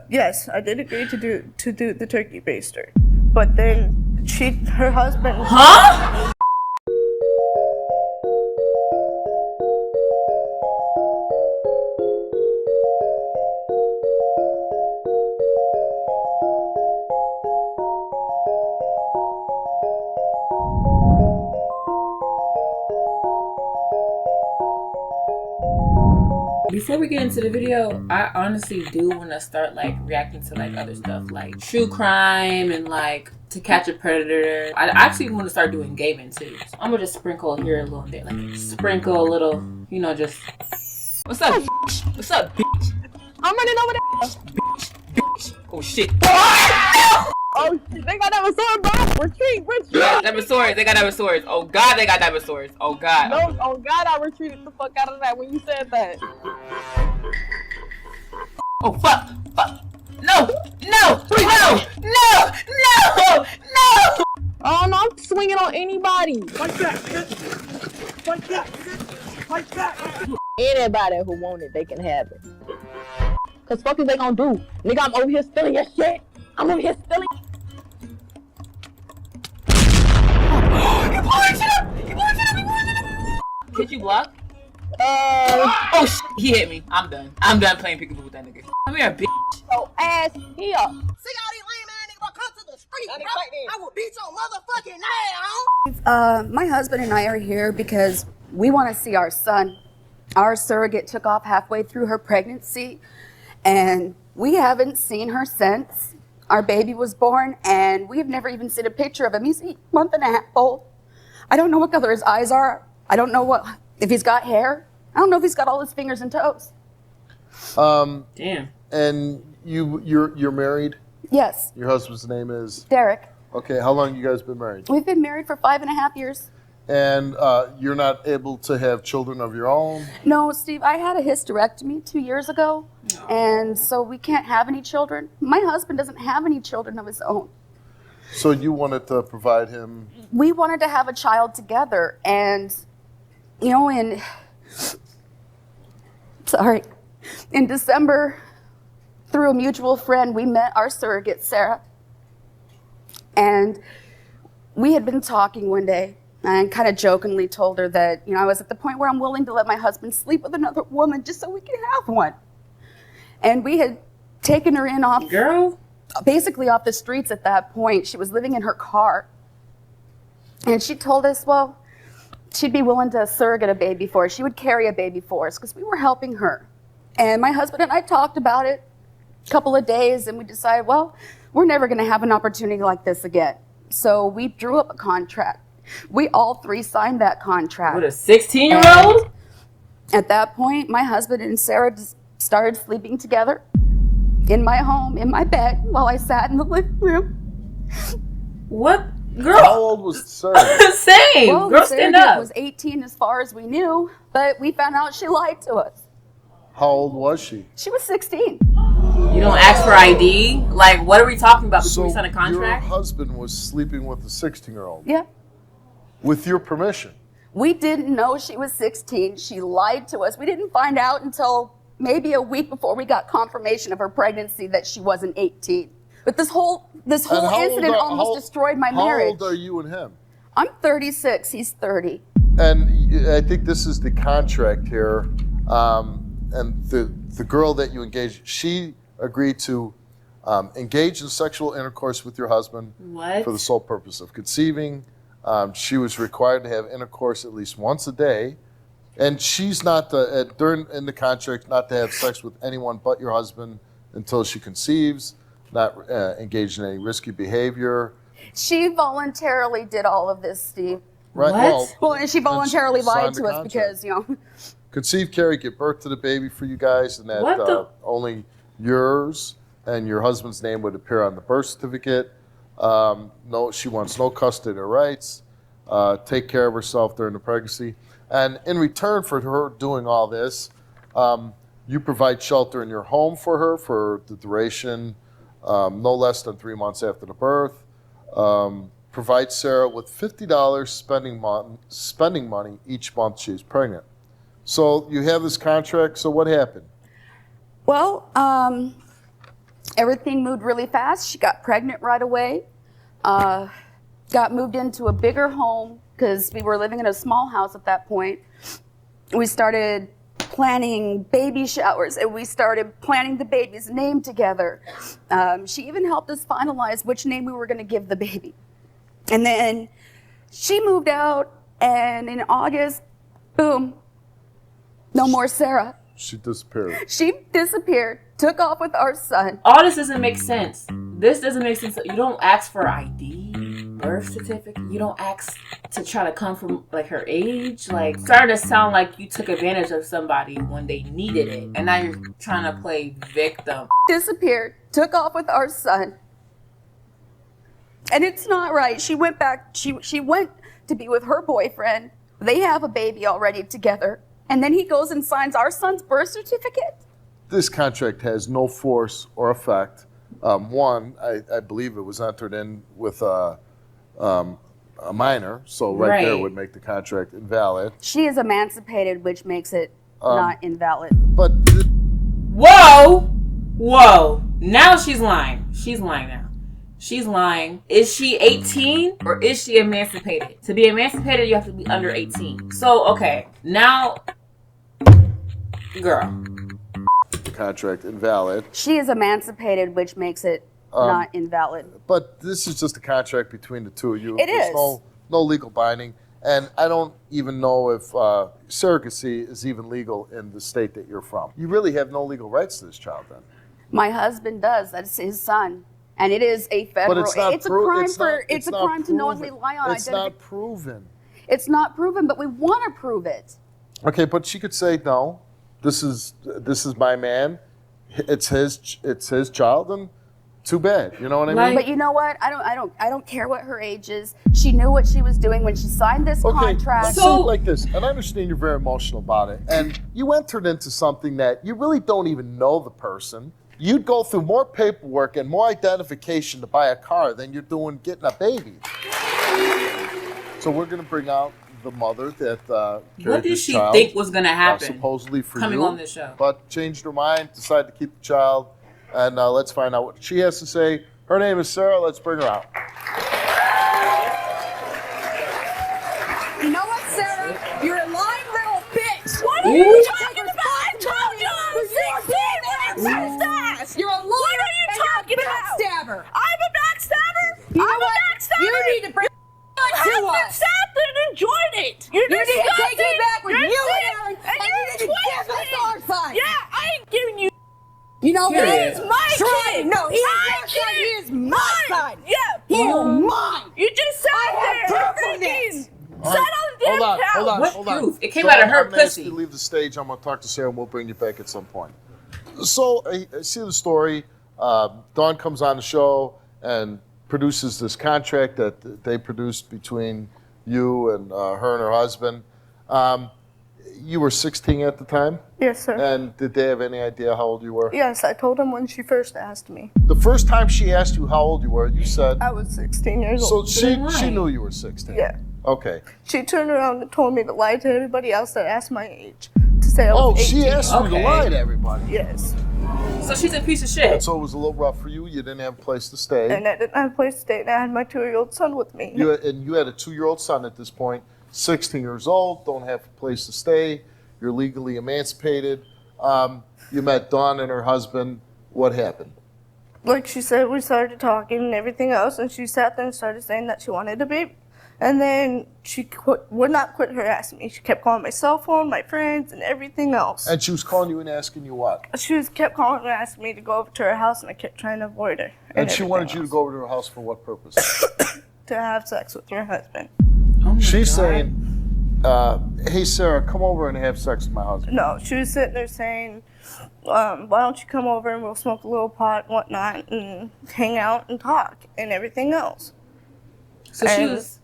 Yes, I did agree to do the turkey baster, but then her husband. Huh? Before we get into the video, I honestly do want to start like reacting to like other stuff like true crime and like To Catch a Predator. I actually want to start doing gaming too. So I'm gonna just sprinkle here a little bit, like sprinkle a little, you know, just. What's up? Bitch? What's up, bitch? I'm running over there. Bitch. Oh shit. Oh shit, they got that sword, bro. Retreat. Yeah, diamond swords. They got diamond swords. Oh god, they got diamond swords. Oh god. No, oh god, I retreated the fuck out of that when you said that. Oh fuck! Fuck! No! No! No! No! No! No! Oh no, I'm swinging on anybody. Like that, nigga. Like that, nigga. Like that. Anybody who want it, they can have it. Cause fuck is they gonna do? Nigga, I'm over here stealing your shit. I'm over here stealing. You blowing shit up! You blowing shit up! You blowing shit up! Hit you block? Oh shit! He hit me. I'm done. I'm done playing peekaboo with that nigga. Come here, bitch. Your ass here. See all these lame ass niggas come to the street, bro. I will beat your motherfucking ass. My husband and I are here because we want to see our son. Our surrogate took off halfway through her pregnancy, and we haven't seen her since. Our baby was born, and we've never even seen a picture of him. He's a month and a half old. I don't know what color his eyes are. I don't know if he's got hair. I don't know if he's got all his fingers and toes. Damn. And you're married? Yes. Your husband's name is? Derek. Okay, how long you guys been married? We've been married for 5.5 years. And you're not able to have children of your own? No, Steve, I had a hysterectomy 2 years ago, and so we can't have any children. My husband doesn't have any children of his own. So you wanted to provide him? We wanted to have a child together, and, you know, in December, through a mutual friend, we met our surrogate, Sarah. And we had been talking one day, and I kind of jokingly told her that, you know, I was at the point where I'm willing to let my husband sleep with another woman just so we can have one. And we had taken her in basically off the streets at that point. She was living in her car. And she told us, well, she'd be willing to surrogate a baby for us. She would carry a baby for us because we were helping her. And my husband and I talked about it a couple of days, and we decided, well, we're never going to have an opportunity like this again. So we drew up a contract. We all three signed that contract. With a 16-year-old? At that point, my husband and Sarah started sleeping together in my home, in my bed, while I sat in the living room. What? Girl. How old was Sarah? Same. Well, Girl, stand up. Was 18 as far as we knew, but we found out she lied to us. How old was she? She was 16. You don't ask for ID? Like, what are we talking about before we sign a contract? Your husband was sleeping with a 16-year-old? Yeah. With your permission? We didn't know she was 16. She lied to us. We didn't find out until maybe a week before we got confirmation of her pregnancy that she wasn't 18. But this whole incident almost destroyed my marriage. How old are you and him? I'm 36. He's 30. And I think this is the contract here. And the girl that you engaged, she agreed to engage in sexual intercourse with your husband for the sole purpose of conceiving. She was required to have intercourse at least once a day. And she's not, in the contract, not to have sex with anyone but your husband until she conceives, not engage in any risky behavior. She voluntarily did all of this, Steve. Right. Well, and she voluntarily lied to us because, you know. Conceive, carry, give birth to the baby for you guys, and that only yours and your husband's name would appear on the birth certificate. No, she wants no custody or rights. Take care of herself during the pregnancy. And in return for her doing all this, you provide shelter in your home for her for the duration, no less than 3 months after the birth. Provide Sarah with $50 spending money each month she's pregnant. So you have this contract. So what happened? Well, Everything moved really fast. She got pregnant right away. Got moved into a bigger home because we were living in a small house at that point. We started planning baby showers and we started planning the baby's name together. She even helped us finalize which name we were going to give the baby. And then she moved out, and in August, boom, no more Sarah. She disappeared. She disappeared, took off with our son. All this doesn't make sense. This doesn't make sense. You don't ask for ID, birth certificate. You don't ask to try to come from like her age. Like, starting to sound like you took advantage of somebody when they needed it, and now you're trying to play victim. Disappeared, took off with our son. And it's not right. She went back, she went to be with her boyfriend. They have a baby already together. And then he goes and signs our son's birth certificate. This contract has no force or effect. One, I believe it was entered in with a minor, so right there would make the contract invalid. She is emancipated, which makes it not invalid. But whoa! Now she's lying. She's lying now. She's lying. Is she 18 or is she emancipated? To be emancipated, you have to be under 18. So, okay. Now, girl. The contract invalid. She is emancipated, which makes it not invalid. But this is just a contract between the two of you. There's no legal binding. And I don't even know if surrogacy is even legal in the state that you're from. You really have no legal rights to this child then. My husband does. That's his son. And it is a federal. But it's a crime to knowingly lie on identity. It's not proven. It's not proven, but we want to prove it. Okay, but she could say no. This is my man. It's his child, and too bad. You know what I mean? But you know what? I don't care what her age is. She knew what she was doing when she signed this contract. So like this, and I understand you're very emotional about it, and you entered into something that you really don't even know the person. You'd go through more paperwork and more identification to buy a car than you're doing getting a baby. So we're going to bring out the mother that what did she think was going to happen? Supposedly for coming you, on this show, but changed her mind, decided to keep the child, and let's find out what she has to say. Her name is Sarah. Let's bring her out. You know what, Sarah? You're a lying little bitch. What are you talking about? I told you I was 16 You're a liar. What are you talking about? Backstabber. I'm a backstabber? You know I'm what? a backstabber? You need to bring to us. Stabbed and enjoyed it. You need to take it back with You're you sick. and Aaron, And you you're need to give us our son. Yeah, I ain't giving you. You know what? Period. He's my kid. No, he My is your son. kid. He is my son. Yeah. He is mine. You just sat I have there proof of this. freaking sat on the damn couch. What proof? It came out of her I'm gonna ask pussy. you to leave the stage. I'm going to talk to Sarah, and we'll bring you back at some point. So I see the story. Dawn comes on the show and produces this contract that they produced between you and her and her husband. You were 16 at the time? Yes, sir. And did they have any idea how old you were? Yes, I told him when she first asked me. The first time she asked you how old you were, you said... I was 16 years So old. she knew you were 16? Yeah. Okay. She turned around and told me to lie to everybody else that asked my age. To say I was 18. She asked you to lie to everybody. Yes. So she's a piece of shit. And so it was a little rough for you. You didn't have a place to stay. And I didn't have a place to stay, and I had my 2-year-old son with me. You had a 2-year-old son at this point, 16 years old, don't have a place to stay. You're legally emancipated. You met Dawn and her husband. What happened? Like she said, we started talking and everything else, and she sat there and started saying that she wanted a baby. And then she would not quit harassing me. She kept calling my cell phone, my friends, and everything else. And she was calling you and asking you what? She kept calling and asking me to go over to her house, and I kept trying to avoid her. And she wanted you to go over to her house for what purpose? To have sex with her husband. Oh my She's God. saying, hey, Sarah, come over and have sex with my husband. No, she was sitting there saying, why don't you come over and we'll smoke a little pot and whatnot and hang out and talk and everything else. So she was.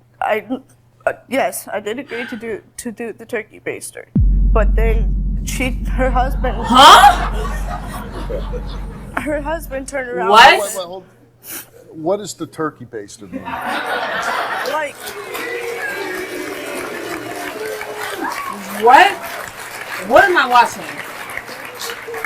Yes, I did agree to do the turkey baster, but then her husband. Huh? Her husband turned around. What? Wait, hold. What is the turkey baster mean? Like, What? What am I watching?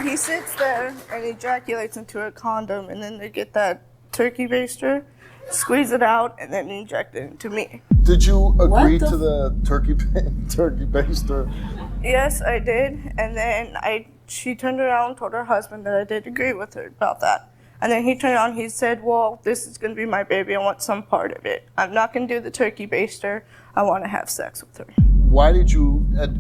he sits there and ejaculates into a condom, and then they get that turkey baster, squeeze it out, and then inject it into me. Did you agree to the turkey baster? Yes, I did. And then she turned around and told her husband that I did agree with her about that. And then he turned around and he said, well, this is going to be my baby. I want some part of it. I'm not going to do the turkey baster. I want to have sex with her. Why did you,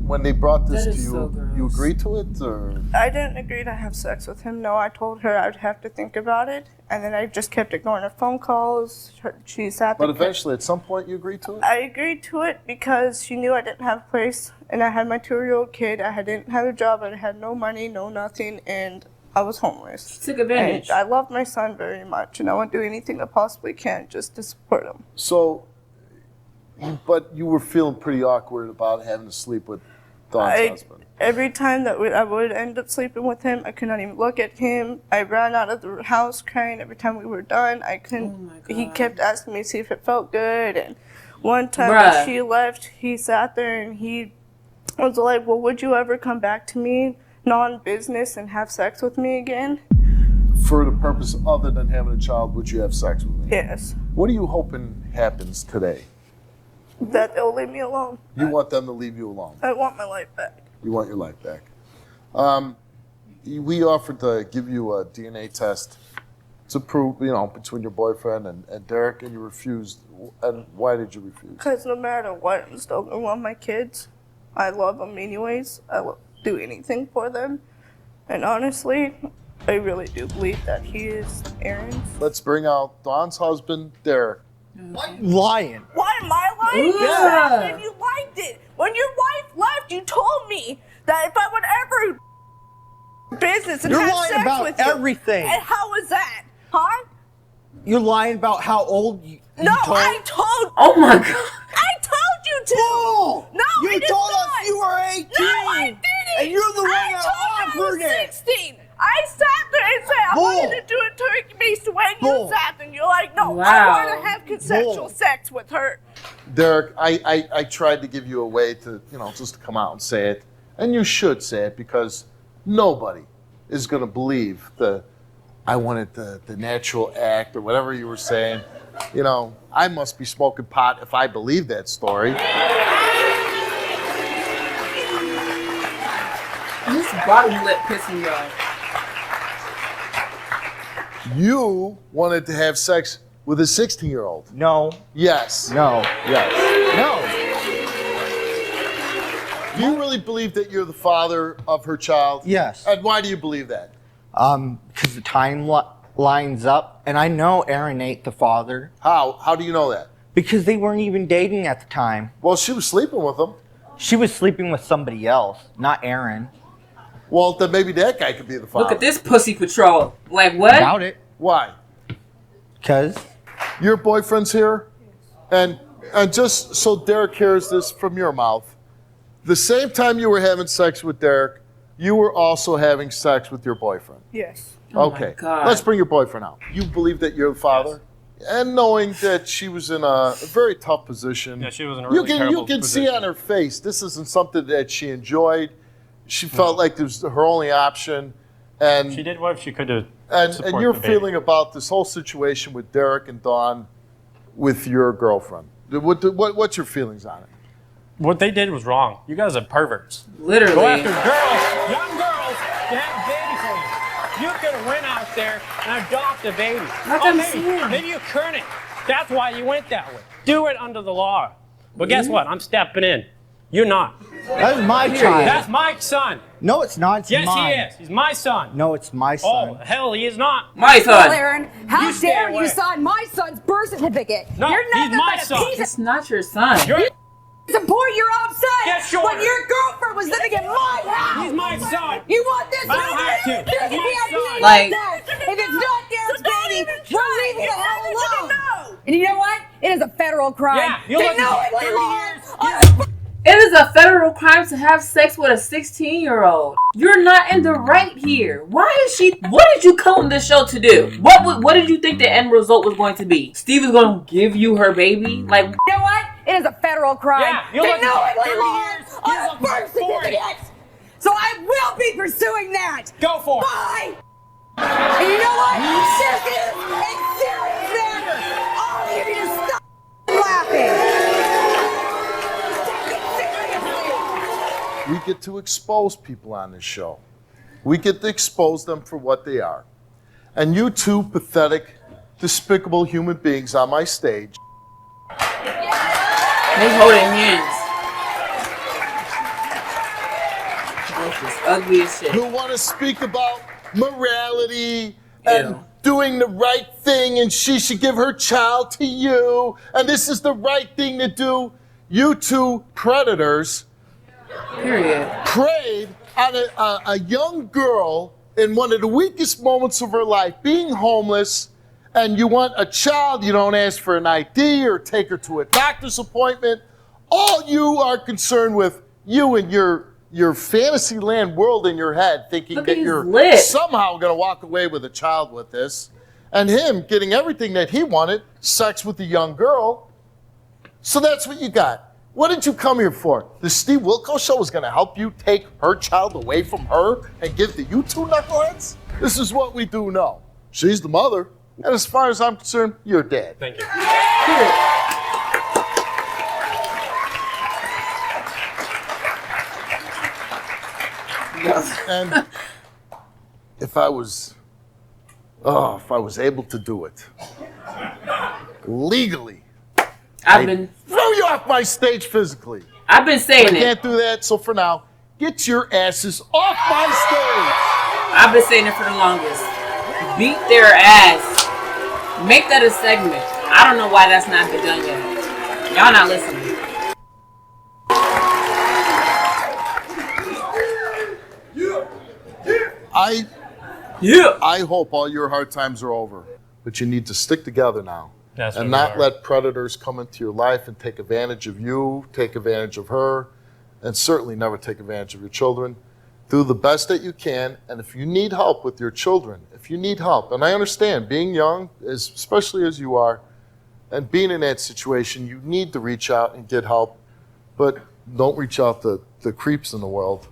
when they brought this to you, so you agreed to it? Or? I didn't agree to have sex with him. No, I told her I'd have to think about it. And then I just kept ignoring her phone calls. She sat there. But eventually, at some point, you agreed to it? I agreed to it because she knew I didn't have a place. And I had my 2-year-old kid. I didn't have a job. I had no money, no nothing. And I was homeless. She took advantage. And I love my son very much. And I want to do anything I possibly can just to support him. So, but you were feeling pretty awkward about having to sleep with Dawn's husband. Every time that I would end up sleeping with him, I could not even look at him. I ran out of the house crying every time we were done. I couldn't. He kept asking me to see if it felt good. And one time when she left, he sat there and he was like, well, would you ever come back to me non-business and have sex with me again? For the purpose other than having a child, would you have sex with me? Yes. What are you hoping happens today? That they'll leave me alone. You want them to leave you alone? I want my life back. You want your life back. We offered to give you a DNA test to prove, between your boyfriend and Derek, and you refused. And why did you refuse? Because no matter what, I'm still going to want my kids. I love them anyways. I will do anything for them. And honestly, I really do believe that he is Aaron's. Let's bring out Dawn's husband, Derek. Lying. Why am I lying? Yeah. And you liked it. When your wife left, you told me that if I would ever business and You're have lying sex about with you. everything. And how was that? Huh? You're lying about how old you No, told. I told. Oh my God. I told you to. Bull! No, You I did told not. us you were 18. No, I didn't. And you're the one that I told offered you I it. was 16. I sat there and said I Bull. wanted to do a turkey baster when Bull. you sat there and you're like, no, Wow. I want to have consensual Bull. sex with her. Derek, I tried to give you a way to, just to come out and say it. And you should say it because nobody is going to believe I wanted the natural act or whatever you were saying. I must be smoking pot if I believe that story. This bottom lip pissing me off. You wanted to have sex with a 16-year-old. No. Yes. No. Yes. No. Do you really believe that you're the father of her child? Yes. And why do you believe that? Because the time lines up, and I know Aaron ain't the father. How? How do you know that? Because they weren't even dating at the time. Well, she was sleeping with him. She was sleeping with somebody else, not Aaron. Well, then maybe that guy could be the father. Look at this pussy patrol. Like what? Doubt it. Why? Because Your boyfriend's here? And just so Derek hears this from your mouth, the same time you were having sex with Derek, you were also having sex with your boyfriend. Yes. Oh my Okay, God. let's bring your boyfriend out. You believe that you're the father? Yes. And knowing that she was in a very tough position. Yeah, she was in a really terrible You can position. see on her face, this isn't something that she enjoyed. She felt like it was her only option. And She did what she could to and support your the baby. feeling about this whole situation with Derek and Dawn with your girlfriend. What's your feelings on it? What they did was wrong. You guys are perverts. Literally. Go after girls, young girls, to have a baby for you. You could have went out there and adopt a baby. Like I'm saying. Maybe you couldn't. That's why you went that way. Do it under the law. But guess what? I'm stepping in. You're not. that's my child. That's my son. No, it's not. It's Yes, mine. he is. He's my son. No, it's my Oh, son. hell, he is not. My son. Aaron, how You stay dare away. you sign my son's birth certificate? No, You're he's nothing my but a son. piece It's not your son. You're, of support your own son Get shorter. when your girlfriend was living in my house. he's my son. You want this? I don't have to. You He's can be my happy son. Like- if it's not Derek's baby, we're leaving the hell alone. No. And you know what? It is a federal crime. Yeah, you'll to look at knowingly 30 lie years. on a It is a federal crime to have sex with a 16-year-old. You're not in the right here. Why is she? What did you come on this show to do? What did you think the end result was going to be? Steve is going to give you her baby? Like, You know what? It is a federal crime Yeah, you'll to look at knowingly 30 lie years. on You'll a look birth at 40. certificate. So I will be pursuing that. Go for it. Bye. And you know what? This is a serious matter. All of you need to stop laughing. Take it seriously. We get to expose people on this show. We get to expose them for what they are. And you two pathetic, despicable human beings on my stage. They holding hands. That's ugly as shit. Who want to speak about morality and doing the right thing, and she should give her child to you, and this is the right thing to do. You two predators preyed on a young girl in one of the weakest moments of her life, being homeless, and you want a child, you don't ask for an ID or take her to a doctor's appointment. All you are concerned with, you and your fantasy land world in your head, thinking that you're somehow going to walk away with a child with this, and him getting everything that he wanted, sex with a young girl. So that's what you got. What did you come here for? The SteveWilkos show was going to help you take her child away from her and give to you two knuckleheads? This is what we do know. She's the mother, and as far as I'm concerned, you're dead. Thank you. And if I was able to do it legally, I'd throw you off my stage physically. I've been saying I can't do that, so for now, get your asses off my stage. I've been saying it for the longest. Beat their ass. Make that a segment. I don't know why that's not been done yet. Y'all not listening. I hope all your hard times are over, but you need to stick together now. That's and not let predators come into your life and take advantage of you, take advantage of her, and certainly never take advantage of your children. Do the best that you can, and if you need help with your children, if you need help, and I understand being young, especially as you are, and being in that situation, you need to reach out and get help, but don't reach out to the creeps in the world.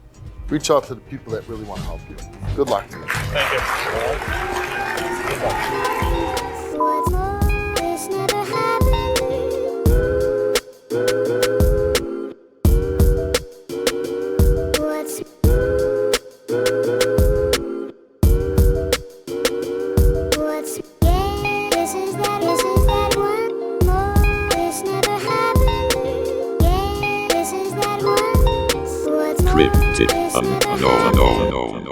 Reach out to the people that really want to help you. Good luck to you. Thank you. Good luck. Krptic Unknown.